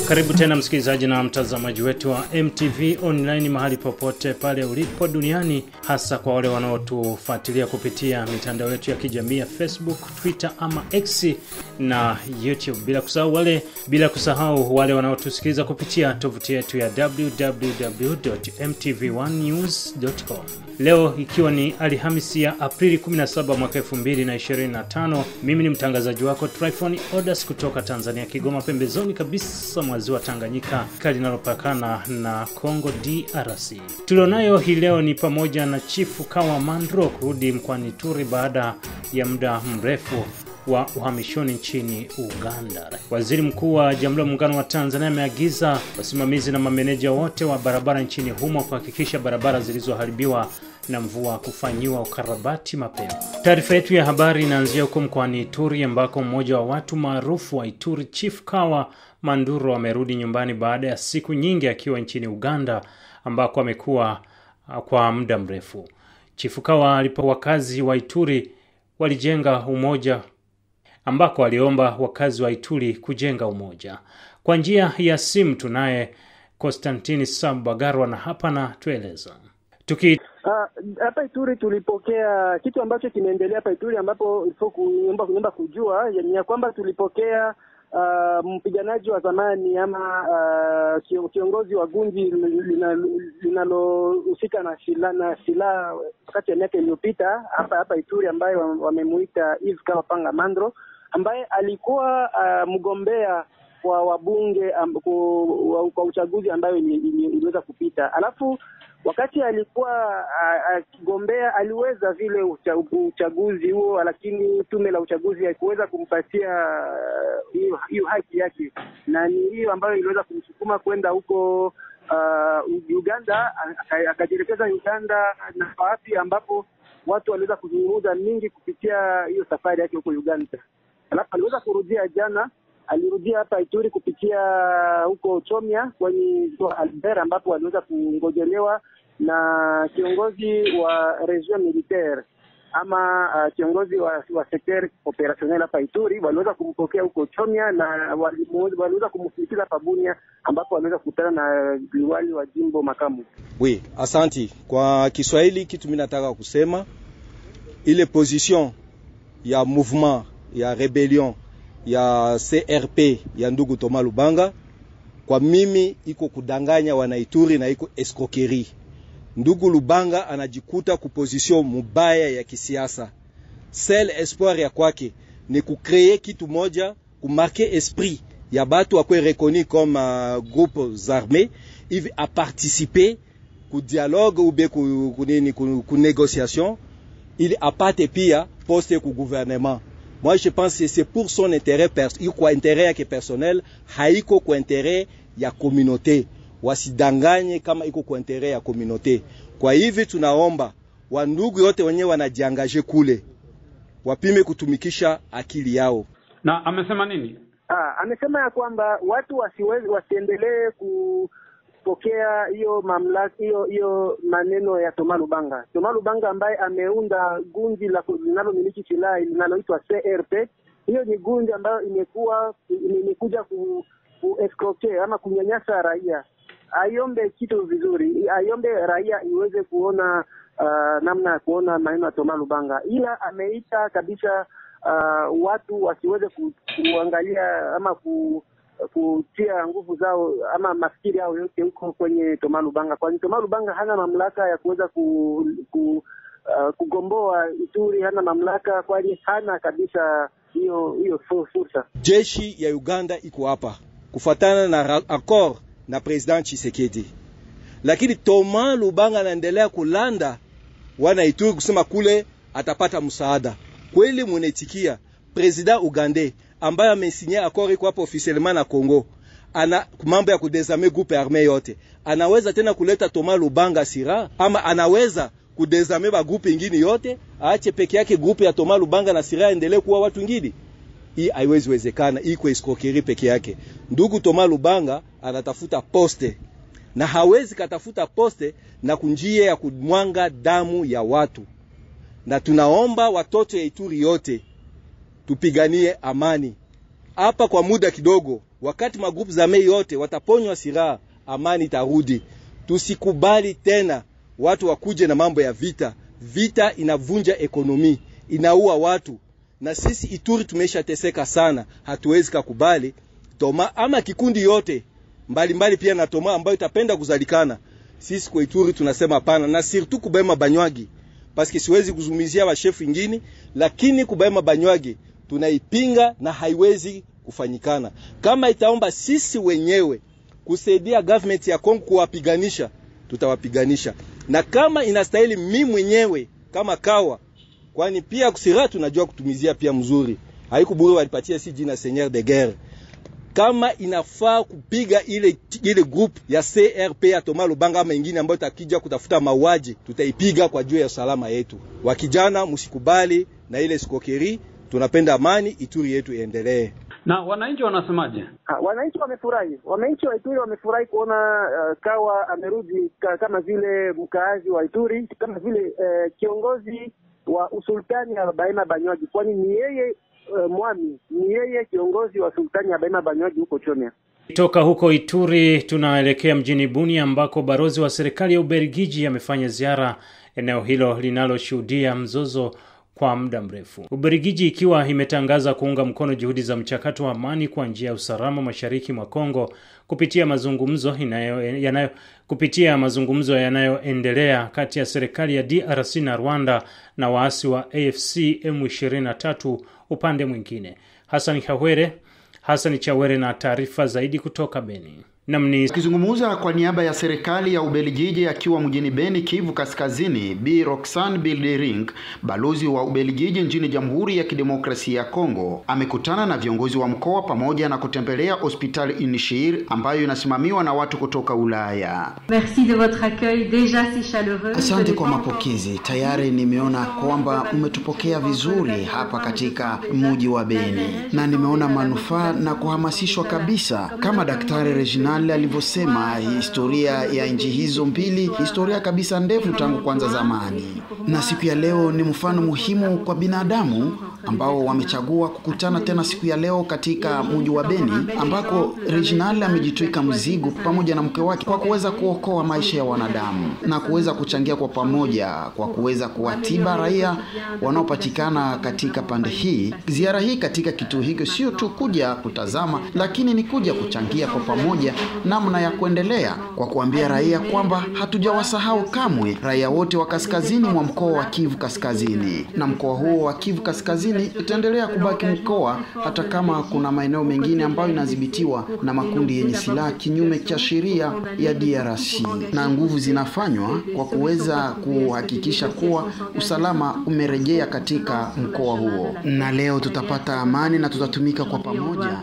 Karibu tena msikilizaji na mtazamaji wetu wa MTV Online mahali popote pale ulipo duniani, hasa kwa wale wanaotufuatilia kupitia mitandao yetu ya kijamii ya Facebook, Twitter ama X na YouTube, bila kusahau wale wanaotusikiliza kupitia tovuti yetu ya www.mtv1news.com. Leo ikiwa ni Alhamisi ya Aprili 17 mwaka 2025, mimi ni mtangazaji wako Tryphon Odas kutoka Tanzania, Kigoma, pembezoni kabisa mwa ziwa Tanganyika linalopakana na Congo DRC. Tulionayo hii leo ni pamoja na Chifu Kawa Mandro kurudi mkoani Ituri baada ya muda mrefu wa uhamishoni nchini Uganda. Waziri Mkuu wa Jamhuri ya Muungano wa Tanzania ameagiza wasimamizi na mameneja wote wa barabara nchini humo kuhakikisha barabara zilizoharibiwa na mvua kufanyiwa ukarabati mapema. Taarifa yetu ya habari inaanzia huko mkoani Ituri ambako mmoja wa watu maarufu wa Ituri, Chief Kawa Manduro, amerudi nyumbani baada ya siku nyingi akiwa nchini Uganda ambako amekuwa kwa muda mrefu. Chief Kawa alipo wakazi wa Ituri walijenga umoja, ambako aliomba wakazi wa Ituri kujenga umoja. Kwa njia ya simu tunaye Konstantini Sabagarwa na hapa na tueleza. Hapa Ituri tulipokea kitu ambacho kimeendelea hapa Ituri, ambapo niomba kujua ya kwamba tulipokea mpiganaji wa zamani ama kiongozi wa gundi linalohusika na silaha wakati ya miaka iliyopita hapa Ituri, ambaye wamemuita Yves Kawa Panga Mandro, ambaye alikuwa mgombea wa wabunge kwa uchaguzi ambayo iliweza kupita. Alafu wakati alikuwa akigombea aliweza vile uchaguzi huo, lakini tume la uchaguzi haikuweza kumpatia hiyo haki yake, na ni hiyo ambayo iliweza kumsukuma kwenda huko Uganda. Akajielekeza Uganda na wapi ambapo watu waliweza kuzungumza mingi kupitia hiyo safari yake huko Uganda. Alafu aliweza kurudia jana, alirudia hapa Ituri kupitia huko Chomia kwenye Albert, ambapo aliweza kungojelewa na kiongozi wa region militaire ama kiongozi wa secteur opérationnel hapa Ituri. Waliweza kumpokea huko Chomia na waliweza kumsindikiza hapa Bunia, ambapo waliweza kukutana na liwali wa jimbo makamu. Asanti. Kwa Kiswahili kitu mimi nataka kusema, ile position ya mouvement ya rebellion ya CRP ya ndugu Thomas Lubanga, kwa mimi iko kudanganya wanaituri na iko escroquerie. Ndugu Lubanga anajikuta ku position mubaya ya kisiasa. Seul espoir ya kwake ni kucreer kitu moja, kumarquer esprit ya batu wakwe reconnu comme groupes armés, hivi a participer ku dialogue ou bien ku négociation, ili apate pia poste ku gouvernement. Moi je pense que c'est pour son intérêt intérêt personnel, haiko kwa intérêt ya communauté. Wasidanganye kama iko kwa intérêt ya communauté. Kwa hivi tunaomba wandugu yote wenyewe wanajiangaje kule wapime kutumikisha akili yao. Na amesema nini? Amesema ya kwamba watu wasiendelee kupokea hiyo mamlaka hiyo maneno ya Thomas Lubanga. Thomas Lubanga ambaye ameunda gundi linalomiliki silaha linaloitwa CRP. Hiyo ni gundi ambayo imekuja escroquer ama kunyanyasa raia. Aiombe kitu vizuri, aiombe raia iweze kuona namna ya kuona maneno ya Thomas Lubanga, ila ameita kabisa watu wasiweze kuangalia ama kutia nguvu zao ama mafikiri yao yote huko kwenye Thomas Lubanga, kwani Thomas Lubanga hana mamlaka ya kuweza kugomboa Ituri, hana mamlaka, kwani hana kabisa hiyo fursa. Jeshi ya Uganda iko hapa kufuatana na accord na President Tshisekedi, lakini Thomas Lubanga anaendelea kulanda wana Ituri kusema kule atapata msaada. Kweli mwenetikia President Uganda ambaye amesignia accord iko hapo officiellement na Congo, ana mambo ya kudesarmer groupe armé yote, anaweza tena kuleta Thomas Lubanga sira, ama anaweza kudesarmer ba groupe ingine yote, aache peke yake groupe ya Thomas Lubanga na sira endelee kuwa watu wengine? Hii haiwezi wezekana, iko escroquerie peke yake. Ndugu Thomas Lubanga anatafuta poste, na hawezi katafuta poste na kunjia ya kumwanga damu ya watu. Na tunaomba watoto ya Ituri yote tupiganie amani. Hapa kwa muda kidogo Wakati magrupu za mei yote wataponywa silaha, amani itarudi. Tusikubali tena watu wakuje na mambo ya vita. Vita inavunja ekonomi, inaua watu. Na sisi Ituri tumesha teseka sana, hatuwezi kukubali Toma ama kikundi yote mbali pia na Toma ambayo itapenda kuzalikana. Sisi kwa Ituri tunasema hapana, na surtout kubema Banywangi. Paske siwezi kuzumizia wa chef wengine, lakini kubema Banywangi tunaipinga na haiwezi kufanyikana. Kama itaomba sisi wenyewe kusaidia government ya Kongo kuwapiganisha, tutawapiganisha. Na kama inastahili mimi mwenyewe kama Kawa, kwani pia kusira tunajua kutumizia pia mzuri. Haikuburi walipatia si jina Seigneur de Guerre. Kama inafaa kupiga ile group ya CRP ya Thomas Lubanga ama ingine ambayo takija kutafuta mauaji, tutaipiga kwa juu ya usalama yetu. Wakijana msikubali na ile skokeri, tunapenda amani, Ituri yetu iendelee. Na wananchi wanasemaje? Wananchi wamefurahi. Wananchi wa Ituri wamefurahi kuona Kawa amerudi kama vile mkaazi wa Ituri, kama vile kiongozi wa usultani ya Baima Banywangi, kwani ni yeye mwami, ni yeye kiongozi wa sultani ya Baima Banywangi huko Chomia. Toka huko Ituri tunaelekea mjini Bunia ambako balozi wa serikali ya Ubelgiji amefanya ziara eneo hilo linaloshuhudia mzozo kwa muda mrefu. Ubelgiji ikiwa imetangaza kuunga mkono juhudi za mchakato wa amani kwa njia ya usalama mashariki mwa Kongo kupitia mazungumzo yanayoendelea kati ya serikali ya DRC na Rwanda na waasi wa AFC M23 upande mwingine. Hassan Chawere na taarifa zaidi kutoka Beni. Akizungumza kwa niaba ya serikali ya Ubelgiji akiwa mjini Beni, Kivu Kaskazini, Bi Roxanne Bildering, balozi wa Ubelgiji nchini Jamhuri ya Kidemokrasia ya Kongo, amekutana na viongozi wa mkoa pamoja na kutembelea hospitali Inishir ambayo inasimamiwa na watu kutoka Ulaya. Merci de votre accueil déjà si chaleureux. Asante kwa mapokezi. Tayari nimeona kwamba umetupokea vizuri hapa katika mji wa Beni na nimeona manufaa na kuhamasishwa kabisa. Kama Daktari Reginald alivyosema, historia ya nchi hizo mbili, historia kabisa ndefu tangu kwanza zamani. Na siku ya leo ni mfano muhimu kwa binadamu ambao wamechagua kukutana tena siku ya leo katika mji wa Beni, ambako Reginald amejitwika mzigo pamoja na mke wake kwa kuweza kuokoa maisha ya wanadamu na kuweza kuchangia kwa pamoja kwa kuweza kuwatiba raia wanaopatikana katika pande hii. Ziara hii katika kituo hiki sio tu kuja kutazama, lakini ni kuja kuchangia kwa pamoja namna ya kuendelea kwa kuambia raia kwamba hatujawasahau kamwe raia wote wa kaskazini mwa mkoa wa Kivu Kaskazini, na mkoa huo wa Kivu Kaskazini itaendelea kubaki mkoa hata kama kuna maeneo mengine ambayo inadhibitiwa na makundi yenye silaha kinyume cha sheria ya DRC, na nguvu zinafanywa kwa kuweza kuhakikisha kuwa usalama umerejea katika mkoa huo. Na leo tutapata amani na tutatumika kwa pamoja.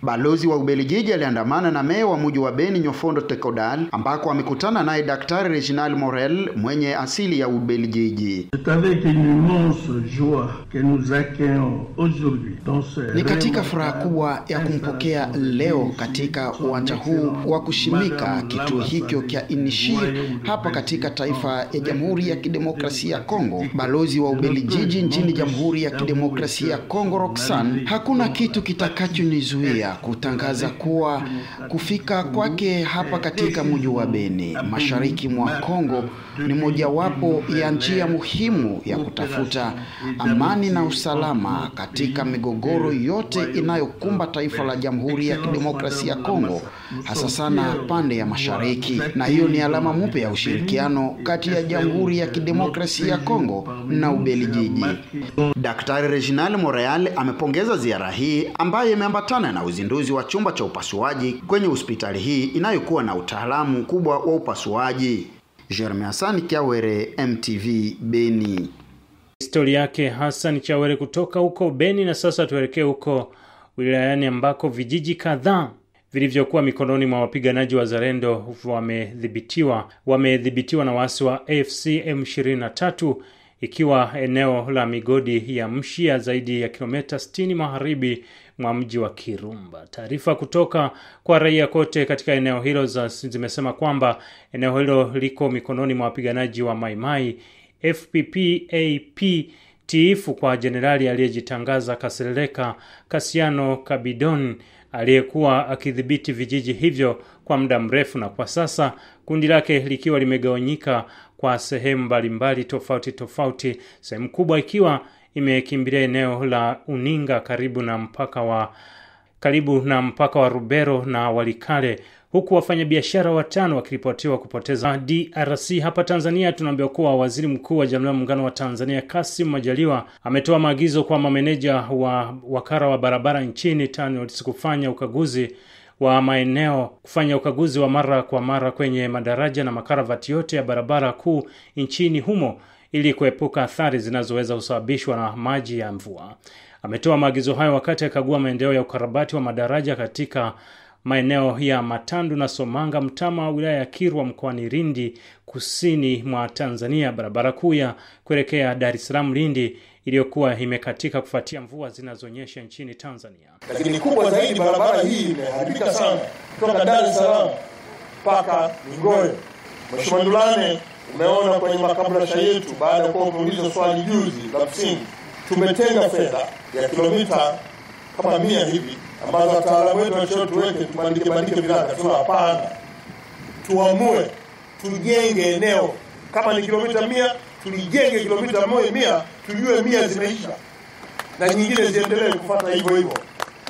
Balozi wa Ubelgiji aliandamana na meya wa mji wa Beni Nyofondo Tekodal, ambako amekutana naye Daktari Reginald Morel mwenye asili ya Ubelgiji. Ni katika furaha kubwa ya kumpokea leo katika uwanja huu wa kushimika kituo hicho cha Inishir hapa katika taifa ya Jamhuri ya Kidemokrasia ya Kongo. Balozi wa Ubelgiji nchini Jamhuri ya Kidemokrasia ya Kongo Roxanne, hakuna kitu kitakachonizuia kutangaza kuwa kufika kwake hapa katika mji wa Beni mashariki mwa Kongo ni mojawapo ya njia muhimu ya kutafuta amani na usalama katika migogoro yote inayokumba taifa la Jamhuri ya Kidemokrasia ya Kongo, hasa sana pande ya mashariki. Na hiyo ni alama mpya ya ushirikiano kati ya Jamhuri ya Kidemokrasia ya Kongo na Ubelgiji. Daktari Reginald Morel amepongeza ziara hii ambayo imeambatana na uzinduzi wa chumba cha upasuaji kwenye hospitali hii inayokuwa na utaalamu kubwa wa upasuaji. Jeremy Hassan Chawere, MTV Beni. Historia yake Hassan Chawere kutoka huko Beni. Na sasa tuelekee huko wilayani ambako vijiji kadhaa vilivyokuwa mikononi mwa wapiganaji wa Wazalendo wamedhibitiwa na waasi wa AFC M23, ikiwa eneo la migodi ya Mshia zaidi ya kilomita 60 magharibi mwa mji wa Kirumba. Taarifa kutoka kwa raia kote katika eneo hilo zimesema kwamba eneo hilo liko mikononi mwa wapiganaji wa Mai Mai, FPP-AP tiifu kwa jenerali aliyejitangaza Kasereka Kasiano Kabidon aliyekuwa akidhibiti vijiji hivyo kwa muda mrefu, na kwa sasa kundi lake likiwa limegawanyika kwa sehemu mbalimbali tofauti, sehemu kubwa ikiwa imekimbilia eneo la Uninga karibu na mpaka wa Rubero na Walikale, huku wafanyabiashara 5 wakiripotiwa kupoteza. DRC hapa Tanzania tunaambiwa kuwa Waziri Mkuu wa Jamhuri ya Muungano wa Tanzania Kassim Majaliwa ametoa maagizo kwa mameneja wa wakala wa barabara nchini TANROADS kufanya ukaguzi wa mara kwa mara kwenye madaraja na makaravati yote ya barabara kuu nchini humo ili kuepuka athari zinazoweza kusababishwa na maji ya mvua. Ametoa maagizo hayo wakati akagua maendeleo ya ukarabati wa madaraja katika maeneo ya Matandu na Somanga, Mtama, wilaya ya Kirwa, mkoani Lindi, kusini mwa Tanzania, barabara kuu ya kuelekea Dar es Salaam Lindi iliyokuwa imekatika kufuatia mvua zinazonyesha nchini Tanzania. Lakini kubwa zaidi, barabara hii imeharibika sana kutoka Dar es Salaam mpaka Ngoyo. Mheshimiwa Ndulane, umeona kwenye makabrasha yetu, baada ya kuwa umeuliza swali juzi la msingi, tumetenga fedha ya kilomita kama 100 hivi ambazo wataalamu wetu wanashauri tuweke tubandike viraka. Tuna hapana, tuamue tujenge eneo kama ni kilomita 100, tulijenge kilomita 100, tujue 100 zimeisha na nyingine ziendelee kufuata hivyo,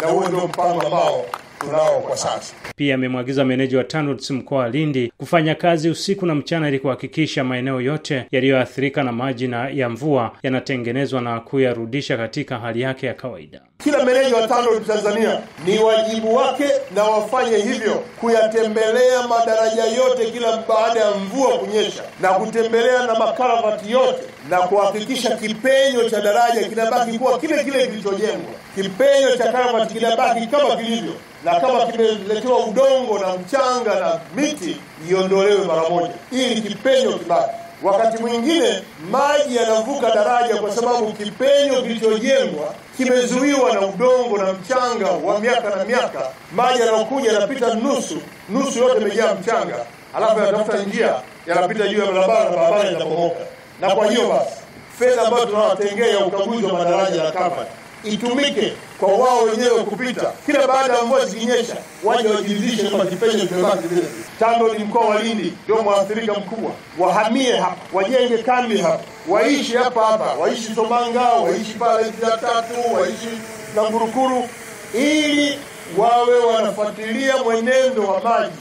na huo ndio mpango ambao tunao kwa sasa. Pia amemwagiza meneja wa TANROADS mkoa wa Lindi kufanya kazi usiku na mchana ili kuhakikisha maeneo yote yaliyoathirika na maji na ya mvua yanatengenezwa na kuyarudisha katika hali yake ya kawaida. Kila meneja wa TANROADS Tanzania ni wajibu wake na wafanye hivyo, kuyatembelea madaraja yote kila baada ya mvua kunyesha na kutembelea na makaravati yote na kuhakikisha kipenyo cha daraja kinabaki kuwa kile kilichojengwa. Kipenyo cha karavati kinabaki kama kilivyo, na kama kimeletewa udongo na mchanga na miti iondolewe mara moja ili kipenyo kibaki. Wakati mwingine maji yanavuka daraja kwa sababu kipenyo kilichojengwa kimezuiwa na udongo na mchanga wa miaka na miaka. Maji yanakuja yanapita nusu yote imejaa mchanga, alafu yanatafuta njia yanapita juu ya barabara inapomoka. Na kwa hiyo basi fedha ambayo tunawatengea ukaguzi wa madaraja na karavati itumike kwa wao wenyewe kupita kila baada ya mvua zikinyesha, waje wajiridhishe kama kipenyo kimebaki vile. TANROADS mkoa wa Lindi ndio mwathirika mkubwa, wahamie hapa, wajenge kambi hapa, waishi hapa, waishi Somanga, waishi pale Tatu, waishi na Ngurukuru, ili wawe wanafuatilia mwenendo wa maji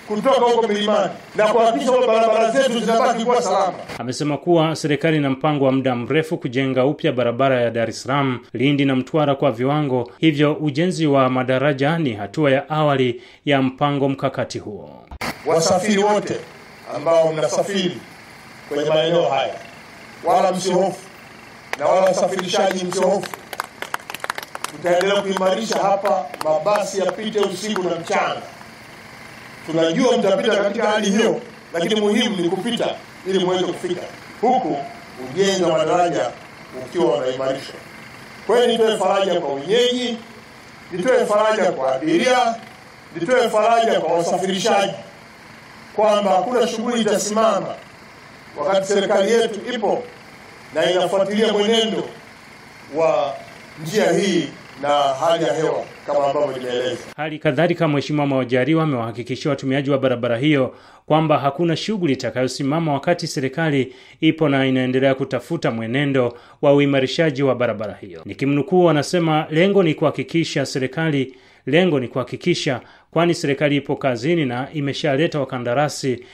kutoka huko milimani na kuhakikisha barabara zetu zinabaki kuwa salama. Amesema kuwa serikali ina mpango wa muda mrefu kujenga upya barabara ya Dar es Salaam, Lindi na Mtwara kwa viwango hivyo. Ujenzi wa madaraja ni hatua ya awali ya mpango mkakati huo. Wasafiri wote ambao mnasafiri kwenye maeneo haya, wala msihofu, na wala wasafirishaji msihofu. Tutaendelea kuimarisha hapa, mabasi yapite usiku na mchana. Tunajua mtapita katika hali hiyo, lakini muhimu ni kupita ili muweze kufika huku, ujenzi wa madaraja ukiwa unaimarishwa. Kwa hiyo nitoe faraja kwa wenyeji, nitoe faraja kwa abiria, nitoe faraja kwa wasafirishaji kwamba hakuna shughuli itasimama wakati serikali yetu ipo na inafuatilia mwenendo wa njia hii na hali ya hewa kama ambavyo nimeeleza. Hali kadhalika Mheshimiwa Majaliwa amewahakikishia watumiaji wa barabara hiyo kwamba hakuna shughuli itakayosimama wakati serikali ipo na inaendelea kutafuta mwenendo wa uimarishaji wa barabara hiyo. Nikimnukuu, anasema lengo ni kuhakikisha kwani serikali ipo kazini na imeshaleta wakandarasi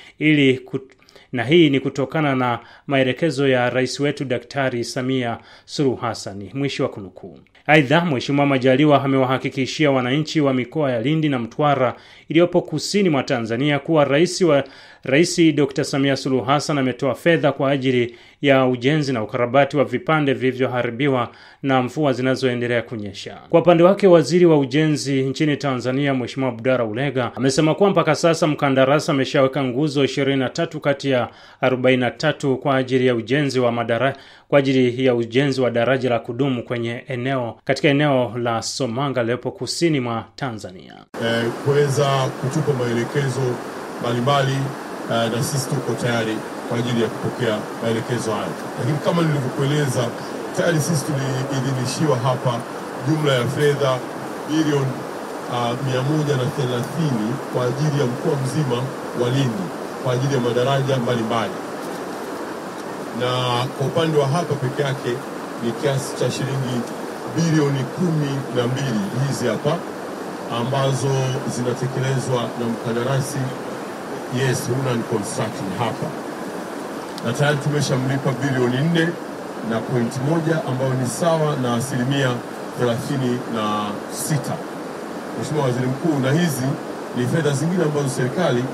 na hii ni kutokana na maelekezo ya rais wetu Daktari Samia Suluhu Hassan. Mwisho wa kunukuu. Aidha, Mheshimiwa Majaliwa amewahakikishia wananchi wa mikoa ya Lindi na Mtwara iliyopo kusini mwa Tanzania kuwa Rais Dr. Samia Suluhu Hassan ametoa fedha kwa ajili ya ujenzi na ukarabati wa vipande vilivyoharibiwa na mvua zinazoendelea kunyesha. Kwa upande wake, Waziri wa Ujenzi nchini Tanzania Mheshimiwa Abdalla Ulega amesema kuwa mpaka sasa mkandarasi ameshaweka nguzo 23 kati ya 43 kwa ajili ya ujenzi wa daraja la kudumu katika eneo la Somanga lipo kusini mwa Tanzania. Kuweza kutupa maelekezo mbalimbali na sisi tuko tayari kwa ajili ya kupokea maelekezo hayo. Lakini kama nilivyokueleza, tayari sisi tuliidhinishiwa hapa jumla ya fedha bilioni 130 kwa ajili ya mkoa mzima wa Lindi kwa ajili ya madaraja mbalimbali. Na kwa upande wa hapa peke yake ni kiasi cha shilingi bilioni 12 hizi hapa ambazo zinatekelezwa na mkandarasi Hunan Construction hapa. Na tayari tumeshamlipa bilioni 4.1 ambayo ni sawa na 36%. Mheshimiwa Waziri Mkuu, na hizi ni fedha zingine ambazo serikali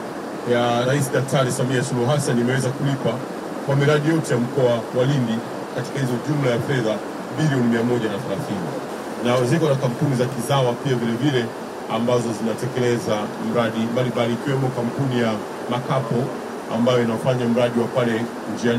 ya Rais Daktari Samia Suluhu Hassan imeweza kulipa kwa miradi yote ya mkoa wa Lindi katika hizo jumla ya fedha bilioni 130. Na ziko na kampuni za kizawa pia vile vile ambazo zinatekeleza mradi mbalimbali ikiwemo kampuni ya Makapo ambayo inafanya mradi wa pale njia 4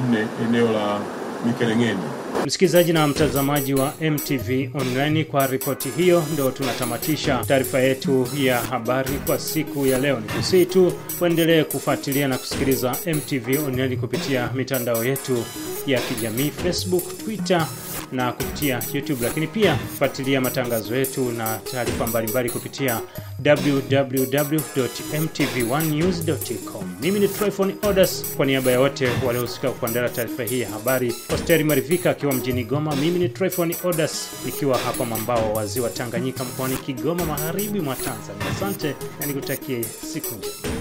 eneo la Mikelengeni. Msikilizaji na mtazamaji wa MTV Online, kwa ripoti hiyo ndio tunatamatisha taarifa yetu ya habari kwa siku ya leo. Nikusihi tu kuendelee kufuatilia na kusikiliza MTV Online kupitia mitandao yetu ya kijamii Facebook, Twitter na kupitia YouTube, lakini pia fuatilia matangazo yetu na taarifa mbalimbali kupitia www.mtv1news.com. Mimi ni Tryphon Odas, kwa niaba ya wote waliohusika kuandaa taarifa hii ya habari. Osteri Marivika akiwa mjini Goma, mimi ni Tryphon Odas nikiwa hapa mwambao wa Ziwa Tanganyika mkoani Kigoma magharibi mwa Tanzania. Asante na nikutakie siku njema.